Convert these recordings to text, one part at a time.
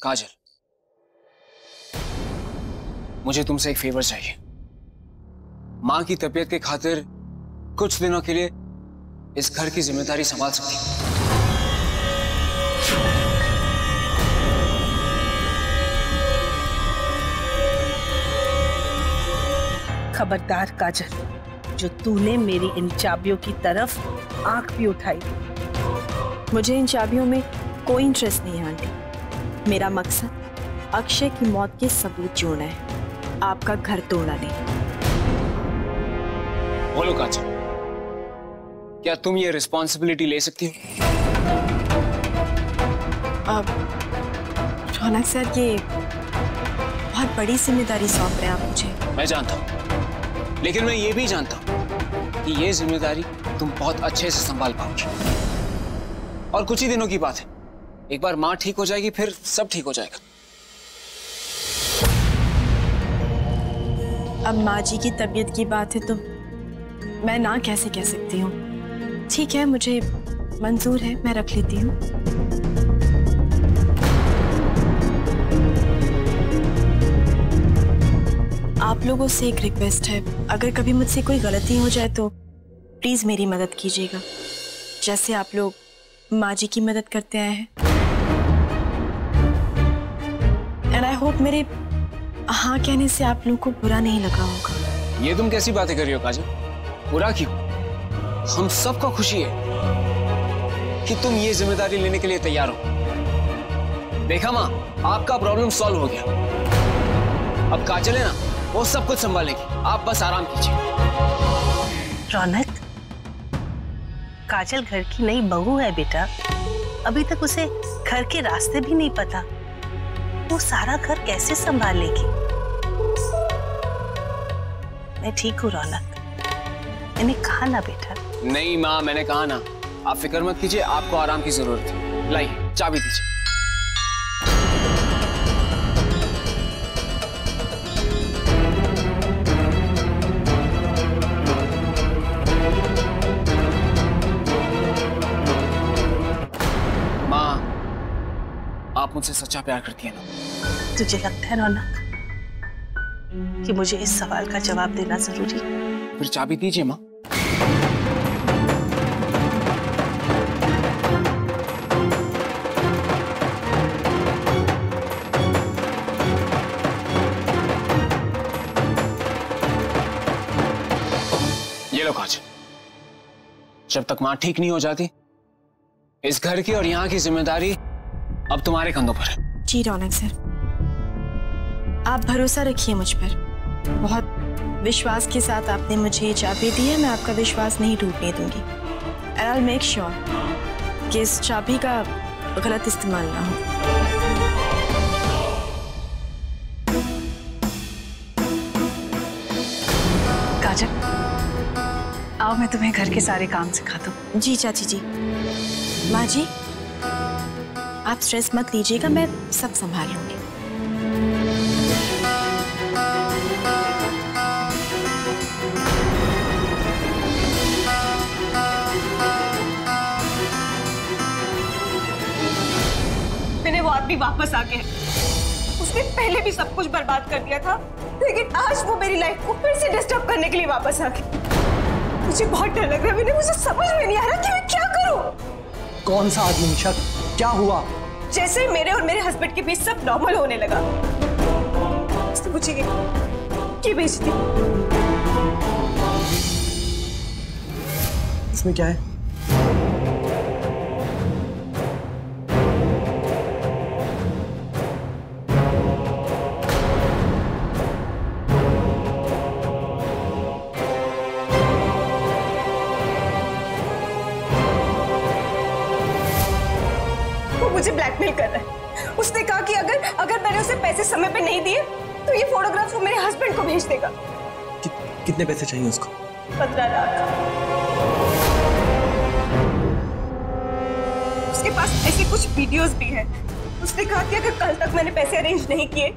काजल, मुझे तुमसे एक फेवर चाहिए। मां की तबीयत के खातिर कुछ दिनों के लिए इस घर की जिम्मेदारी संभाल सकती हो? खबरदार काजल, जो तूने मेरी इन चाबियों की तरफ आंख भी उठाई। मुझे इन चाबियों में कोई इंटरेस्ट नहीं है आंटी। मेरा मकसद अक्षय की मौत के सबूत जोड़ना है, आपका घर तोड़ना नहीं। बोलो काजल, क्या तुम ये रिस्पॉन्सिबिलिटी ले सकती हो? अब रौनक सर, ये बहुत बड़ी जिम्मेदारी सौंप रहे हैं आप मुझे। मैं जानता हूं, लेकिन मैं ये भी जानता हूं कि ये जिम्मेदारी तुम बहुत अच्छे से संभाल पाओगी। और कुछ ही दिनों की बात है, एक बार मां ठीक हो जाएगी फिर सब ठीक हो जाएगा। अब माँ जी की तबीयत की बात है तो मैं ना कैसे कह सकती हूँ। ठीक है, मुझे मंजूर है, मैं रख लेती हूँ। आप लोगों से एक रिक्वेस्ट है, अगर कभी मुझसे कोई गलती हो जाए तो प्लीज मेरी मदद कीजिएगा, जैसे आप लोग माँ जी की मदद करते आए हैं। एंड आई होप मेरे हाँ कहने से आप लोगों को बुरा नहीं लगा होगा। ये तुम कैसी बातें कर रही हो काजल? बुरा क्यों? हम सबको खुशी है कि तुम ये जिम्मेदारी लेने के लिए तैयार हो। देखा माँ, आपका प्रॉब्लम सॉल्व हो गया। अब काजल है ना, वो सब कुछ संभालेगी, आप बस आराम कीजिए। रौनक, काजल घर की नई बहू है बेटा, अभी तक उसे घर के रास्ते भी नहीं पता, वो सारा घर कैसे संभालेगी? मैं ठीक हूँ रौनक, मैंने कहा ना बेटा। नहीं माँ, मैंने कहा ना, आप फिक्र मत कीजिए, आपको आराम की जरूरत है। लाइए चाबी दीजिए। आप मुझसे सच्चा प्यार करती है ना? तुझे लगता है रौनक कि मुझे इस सवाल का जवाब देना जरूरी है? फिर चाबी दीजिए माँ। ये लो काजल, जब तक माँ ठीक नहीं हो जाती, इस घर की और यहाँ की जिम्मेदारी अब तुम्हारे कंधों पर है। जी रौनक सर, आप भरोसा रखिए मुझ पर। बहुत विश्वास के साथ आपने मुझे ये चाबी दी है, मैं आपका विश्वास नहीं टूटने दूंगी। And I will make sure कि इस चाबी का गलत इस्तेमाल ना हो। काजल, आओ मैं तुम्हें घर के सारे काम सिखा दूं। जी चाची जी। माँ जी, आप स्ट्रेस मत लीजिएगा, मैं सब संभाल लूंगी। मैंने वो आदमी वापस आके, उसने पहले भी सब कुछ बर्बाद कर दिया था, लेकिन आज वो मेरी लाइफ को फिर से डिस्टर्ब करने के लिए वापस आ गया। मुझे बहुत डर लग रहा है, मुझे समझ में नहीं आ रहा कि मैं क्या करूं। कौन सा आदमी निशा? क्या हुआ? जैसे मेरे और मेरे हस्बैंड के बीच सब नॉर्मल होने लगा, उसने मुझे ये भेज दी। इसमें क्या है? मुझे ब्लैकमेल कर रहा है। उसने कहा कि अगर मैंने उसे पैसे समय पे नहीं दिए तो ये फोटोग्राफ्स वो मेरे हस्बैंड को भेज देगा। कितने पैसे चाहिए उसको? 15 लाख। उसके पास ऐसे कुछ वीडियोस भी हैं। उसने कहा कि अगर कल तक मैंने पैसे अरेंज नहीं किए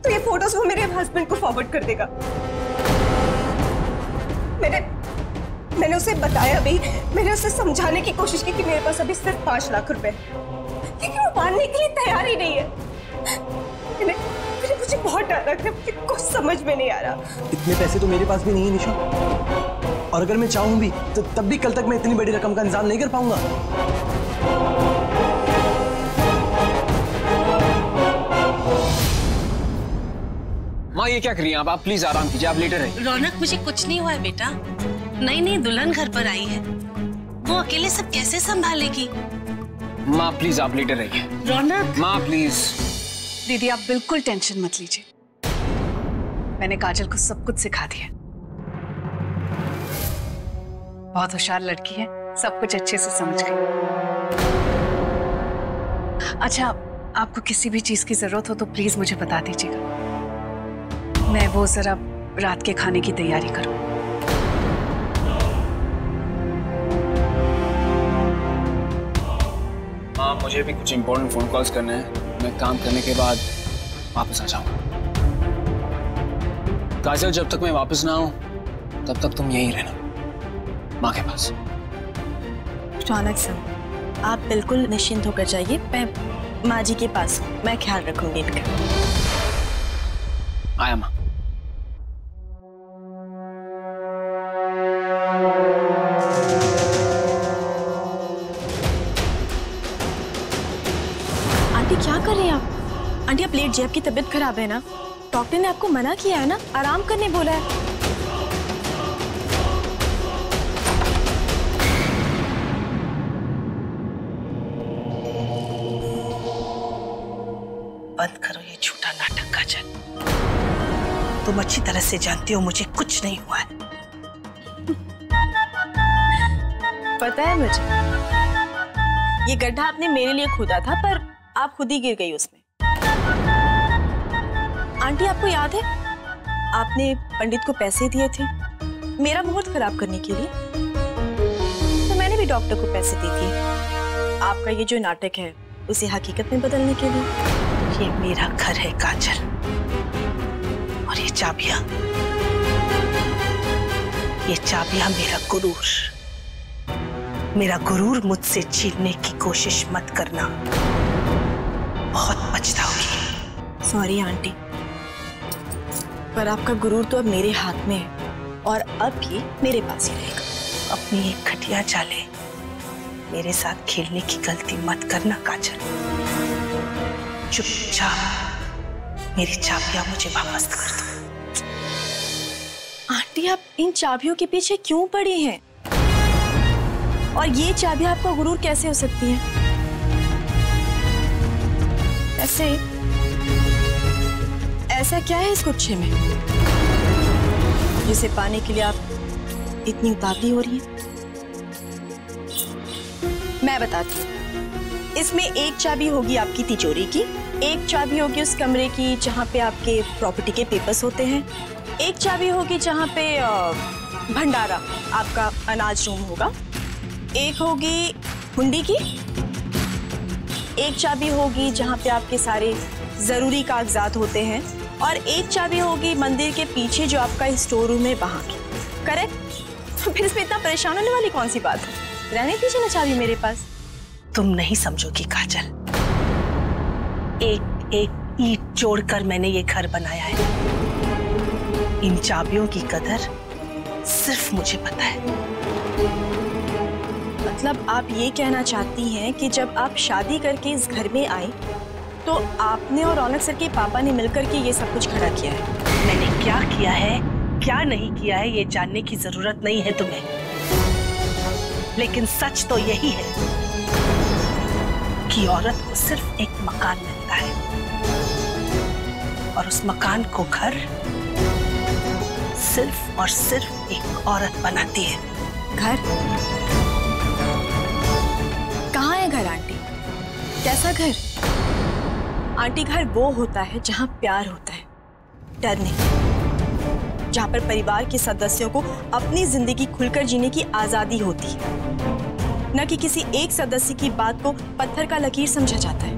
तो ये फोटोज वो मेरे हस्बैंड को फॉरवर्ड कर देगा। मैंने उसे बताया भी, मैंने उसे समझाने की कोशिश की कि मेरे पास अभी सिर्फ 5 लाख रुपए, लेकिन वो मानने के लिए तैयार ही नहीं है। मुझे बहुत डर लग रहा है, मुझे कुछ समझ में नहीं आ रहा। इतने पैसे तो मेरे पास भी नहीं है निशा, और अगर मैं चाहूं भी तो तब भी कल तक मैं इतनी बड़ी रकम का इंतजाम नहीं कर पाऊंगा। माँ ये क्या कर रही हैं आप प्लीज आराम कीजिए, आप लेटे रहिए। रौनक, मुझे कुछ नहीं हुआ है बेटा। नई नई दुल्हन घर पर आई है, वो अकेले सब कैसे संभालेगी? माँ प्लीज आप लेटे रहिए। रौनक, माँ प्लीज। दीदी आप बिल्कुल टेंशन मत लीजिए, मैंने काजल को सब कुछ सिखा दिया। बहुत होशियार लड़की है, सब कुछ अच्छे से समझ गई। अच्छा, आपको किसी भी चीज की जरूरत हो तो प्लीज मुझे बता दीजिएगा, मैं वो जरा रात के खाने की तैयारी करूं। हाँ मुझे भी कुछ इंपॉर्टेंट फोन कॉल्स करने हैं, मैं काम करने के बाद वापस आ जाऊंगा। काजल जब तक मैं वापस ना आऊं तब तक तुम यहीं रहना माँ के पास। रौनक सर, आप बिल्कुल निश्चिंत होकर जाइए, मैं माँ जी के पास हूँ, मैं ख्याल रखूंगी इनका। आया माँ। आंटी क्या कर रही हैं आप? आंटी आप लेट जाइए, आपकी तबीयत खराब है ना, डॉक्टर ने आपको मना किया है ना, आराम करने बोला है। बंद करो ये झूठा नाटक काजल, तुम अच्छी तरह से जानती हो मुझे कुछ नहीं हुआ है। पता है मुझे, ये गड्ढा आपने मेरे लिए खोदा था पर आप खुद ही गिर गई उसमें। आंटी आपको याद है, आपने पंडित को पैसे दिए थे मेरा मुहूर्त खराब करने के लिए, तो मैंने भी डॉक्टर को पैसे दे दिए आपका ये जो नाटक है उसे हकीकत में बदलने के लिए। ये मेरा घर है काजल, और ये चाबियां मेरा गुरूर मुझसे छीनने की कोशिश मत करना, बहुत पछताओगी। सॉरी आंटी, पर आपका गुरूर तो अब मेरे हाथ में है और अब ये मेरे पास ही रहेगा। अपनी एक घटिया चाले मेरे साथ खेलने की गलती मत करना काजल। चुपचाप मेरी चाबियां मुझे वापस कर दो। आंटी आप इन चाबियों के पीछे क्यों पड़ी हैं? और ये चाबियां आपका गुरूर कैसे हो सकती हैं? ऐसा क्या है इस गुच्छे में जिसे पाने के लिए आप इतनी उतावली हो रही हैं? मैं बताती हूँ। इसमें एक चाबी होगी आपकी तिजोरी की, एक चाबी होगी उस कमरे की जहाँ पे आपके प्रॉपर्टी के पेपर्स होते हैं, एक चाबी होगी जहाँ पे भंडारा आपका अनाज रूम होगा, एक होगी हुंडी की, एक चाबी होगी जहाँ पे आपके सारे जरूरी कागजात होते हैं, और एक चाबी होगी मंदिर के पीछे जो आपका स्टोर रूम है वहाँ की। करेक्ट? फिर इसमें इतना परेशान होने वाली कौन सी बात है? रहने दीजिए ना चाबी मेरे पास। तुम नहीं समझोगी काजल, एक एक ईंट जोड़कर मैंने ये घर बनाया है। इन चाबियों की कदर सिर्फ मुझे पता है। मतलब आप ये कहना चाहती हैं कि जब आप शादी करके इस घर में आए तो आपने और रौनक सर के पापा ने मिलकर के ये सब कुछ खड़ा किया है? मैंने क्या किया है क्या नहीं किया है ये जानने की जरूरत नहीं है तुम्हें, लेकिन सच तो यही है कि औरत को सिर्फ एक मकान मिलता है और उस मकान को घर सिर्फ और सिर्फ एक औरत बनाती है। घर? कहाँ है घर आंटी? कैसा घर? आंटी घर वो होता है जहाँ प्यार होता है, डर नहीं, जहाँ पर परिवार के सदस्यों को अपनी जिंदगी खुलकर जीने की आजादी होती है, न कि किसी एक सदस्य की बात को पत्थर का लकीर समझा जाता है,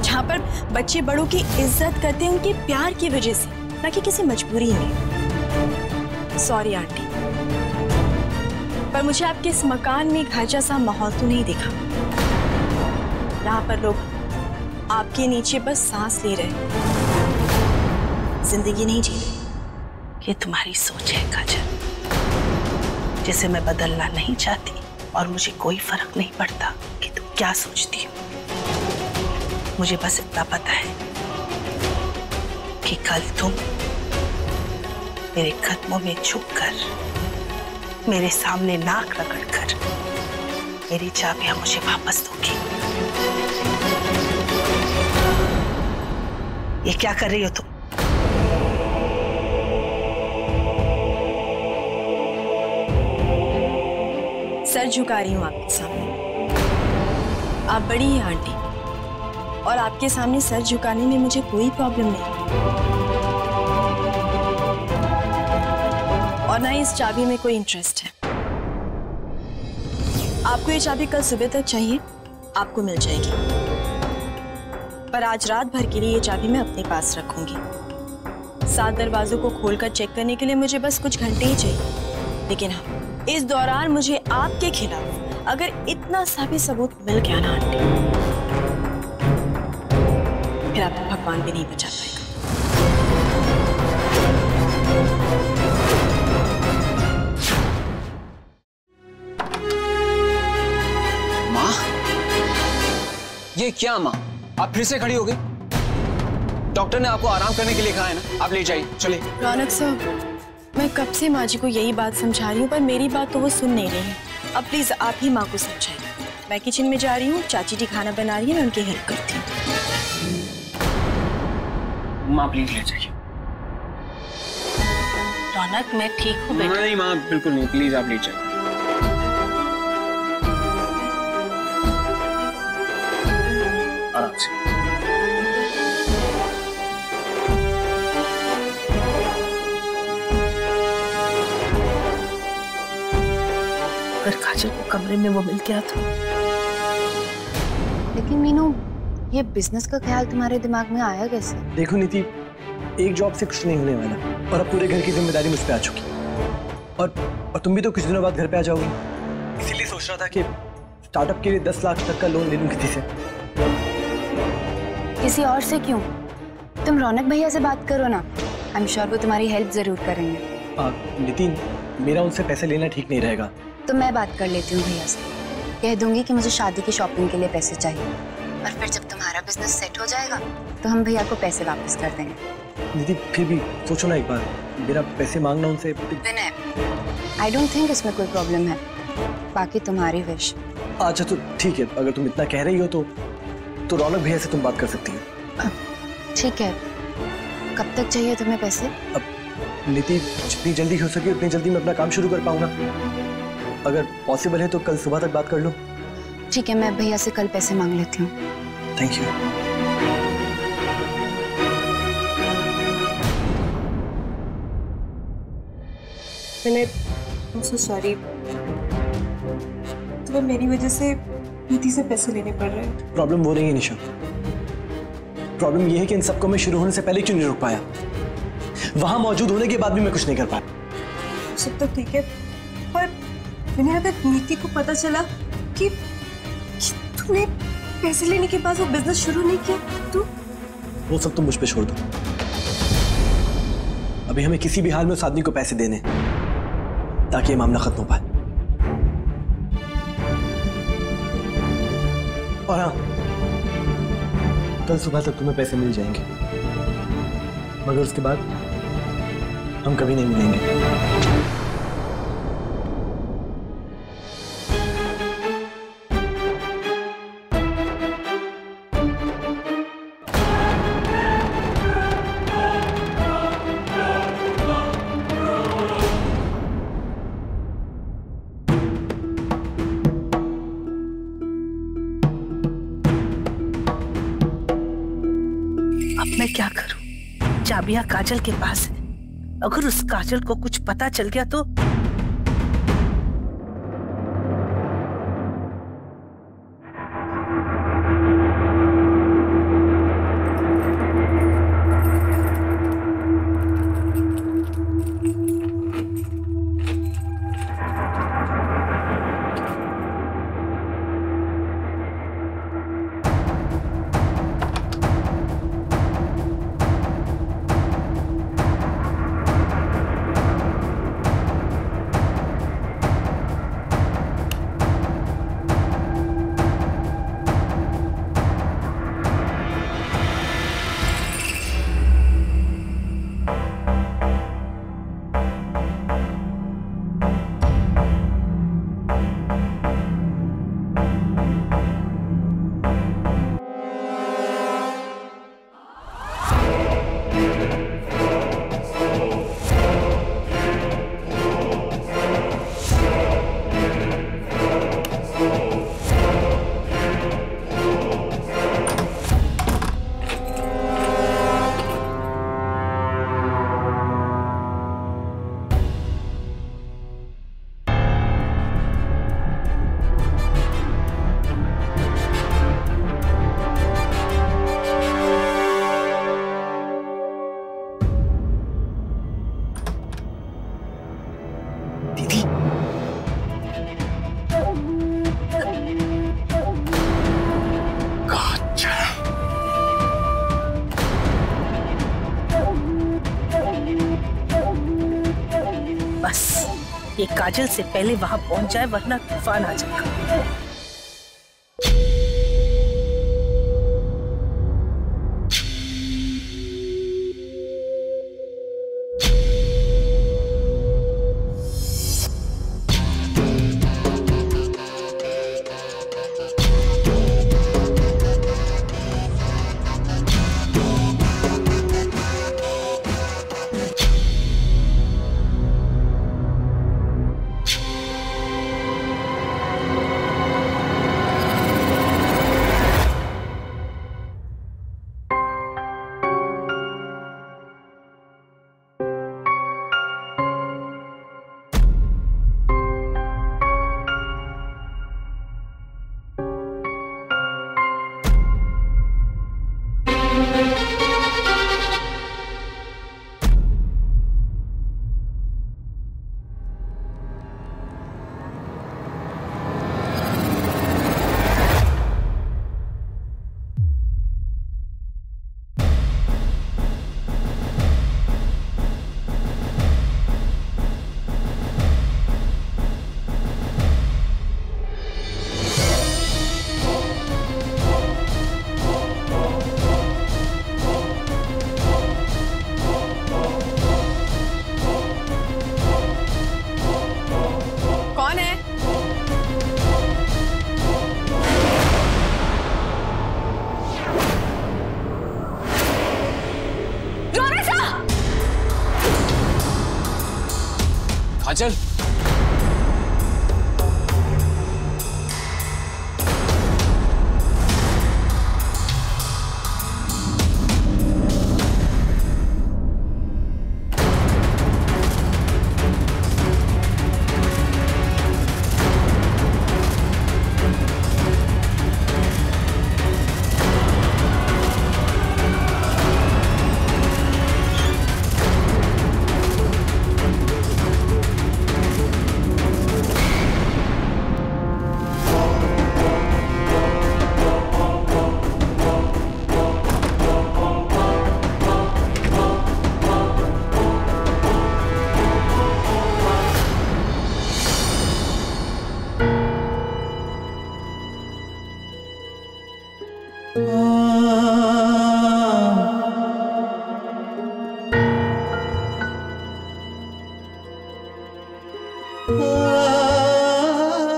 जहाँ पर बच्चे बड़ों की इज्जत करते हैं उनके प्यार की वजह से, न कि किसी मजबूरी में। सॉरी आंटी, पर मुझे आपके इस मकान में घर जैसा माहौल तो नहीं दिखा। यहाँ पर लोग आपके नीचे बस सांस ले रहे, जिंदगी नहीं जी रहे। ये तुम्हारी सोच है काजल, जिसे मैं बदलना नहीं चाहती, और मुझे कोई फर्क नहीं पड़ता कि तुम क्या सोचती हो। मुझे बस इतना पता है कि कल तुम मेरे कदमों में झुककर, मेरे सामने नाक रगड़कर मेरी चाबियां मुझे वापस दोगी। ये क्या कर रही हो तुम? सर झुका रही हूँ आपके सामने। आप बड़ी हैं आंटी, और आपके सामने सर झुकाने में मुझे कोई प्रॉब्लम नहीं, और ना इस चाबी में कोई इंटरेस्ट है। आपको ये चाबी कल सुबह तक चाहिए, आपको मिल जाएगी, पर आज रात भर के लिए ये चाबी मैं अपने पास रखूंगी। 7 दरवाजों को खोलकर चेक करने के लिए मुझे बस कुछ घंटे ही चाहिए, लेकिन हाँ, इस दौरान मुझे आपके खिलाफ अगर इतना सा भी सबूत मिल गया ना आंटी, फिर आपको भगवान भी नहीं बचा पाएगा। माँ, ये क्या माँ, आप फिर से खड़ी हो गई? डॉक्टर ने आपको आराम करने के लिए कहा है ना, आप ले जाइए, चलिए। रौनक साहब, मैं कब से माँ जी को यही बात समझा रही हूँ, पर मेरी बात तो वो सुन नहीं रही है। अब प्लीज आप ही माँ को समझाइए। मैं किचन में जा रही हूँ, चाची जी खाना बना रही है, मैं उनकी हेल्प करती हूँ। माँ प्लीज ले जाइए। रौनक, मैं ठीक हूँ बेटा। नहीं माँ, बिल्कुल नहीं, प्लीज आप ले जाइए। आराम से। अगर काजल को कमरे में वो मिल गया तो। लेकिन मीनू, ये बिजनेस का ख्याल तुम्हारे दिमाग में आया कैसे? देखो नीति, एक जॉब से कुछ नहीं होने वाला, और अब पूरे घर की जिम्मेदारी मुझ पे आ चुकी। और तुम भी तो कुछ दिनों बाद घर पे आ जाओगी, इसीलिए सोच रहा था कि स्टार्टअप के लिए 10 लाख तक का लोन ले लूं किसी से। किसी और से क्यों? तुम रौनक भैया से बात करो ना, आई एम श्योर वो तुम्हारी हेल्प जरूर करेंगे। नितिन, मेरा उनसे पैसे लेना ठीक नहीं रहेगा। तो मैं बात कर लेती हूँ भैया से, कह दूंगी कि मुझे शादी की शॉपिंग के लिए पैसे चाहिए, और फिर जब तुम्हारा बिजनेस सेट हो जाएगा तो हम भैया को पैसे वापस कर देंगे। निधि, फिर भी सोचो ना एक बार, मेरा पैसे मांगना उनसे। विनय, आई डोंट थिंक इसमें कोई प्रॉब्लम है, बाकी तुम्हारी विश। अच्छा तो ठीक है, अगर तुम इतना कह रही हो तो रौनक भैया से तुम बात कर सकती हो। ठीक है, कब तक चाहिए तुम्हें पैसे? अब नीति, जितनी जल्दी हो सके उतनी जल्दी मैं अपना काम शुरू कर पाऊंगा। अगर पॉसिबल है तो कल सुबह तक बात कर लो। ठीक है, मैं भैया से कल पैसे मांग लेती हूँ। Thank you. I'm so sorry। तुम्हें मेरी वजह से नीति से पैसे लेने पड़ रहे हैं। प्रॉब्लम वो नहीं है निशा, प्रॉब्लम ये है कि इन सबको मैं शुरू होने से पहले क्यों नहीं रुक पाया। वहां मौजूद होने के बाद भी मैं कुछ नहीं कर पाया। सब तो ठीक है, पर मैंने अगर नीति को पता चला कि तूने पैसे लेने के बाद वो बिजनेस शुरू नहीं किया तो? वो सब तुम मुझ पे छोड़ दो। अभी हमें किसी भी हाल में उस आदमी को पैसे देने, ताकि ये मामला खत्म हो पाए। और हाँ, कल सुबह तक तुम्हें पैसे मिल जाएंगे, मगर उसके बाद हम कभी नहीं मिलेंगे। अब मैं क्या करूं? चाबियां काजल के पास है, अगर उस काजल को कुछ पता चल गया तो। ये काजल से पहले वहां पहुंच जाए, वरना तूफान आ जाएगा। काजल,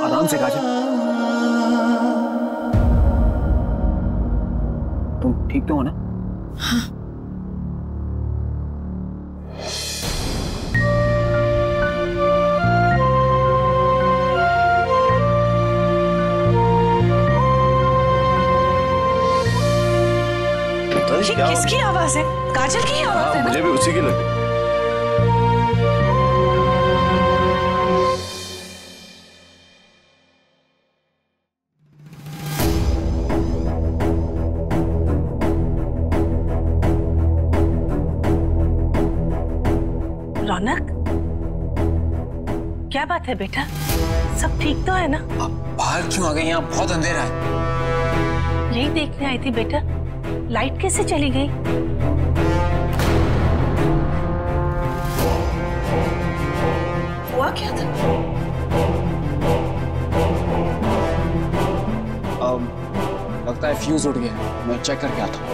आराम से काजल, तुम ठीक तो हो ना? हाँ। ये किसकी आवाज है? काजल की आवाज है ना? मुझे भी उसी की लगी। रौनक, क्या बात है बेटा? सब ठीक तो है ना? आप बाहर क्यों आ गई? यहाँ बहुत अंधेरा है। यही देखने आई थी बेटा, लाइट कैसे चली गई? हुआ क्या था? लगता है फ्यूज उड़ गया, मैं चेक करके आता हूँ।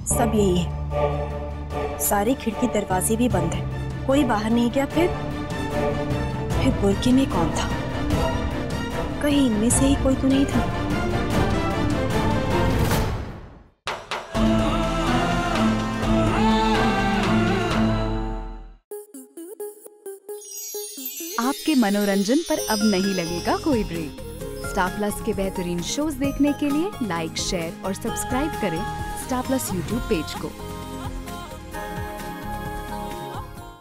सब यही है, सारी खिड़की दरवाजे भी बंद है, कोई बाहर नहीं गया। फिर बुर्की में कौन था? कहीं इनमें से ही कोई तो नहीं था? आपके मनोरंजन पर अब नहीं लगेगा कोई ब्रेक। स्टार प्लस के बेहतरीन शोज देखने के लिए लाइक, शेयर और सब्सक्राइब करें स्टार प्लस यूट्यूब पेज को।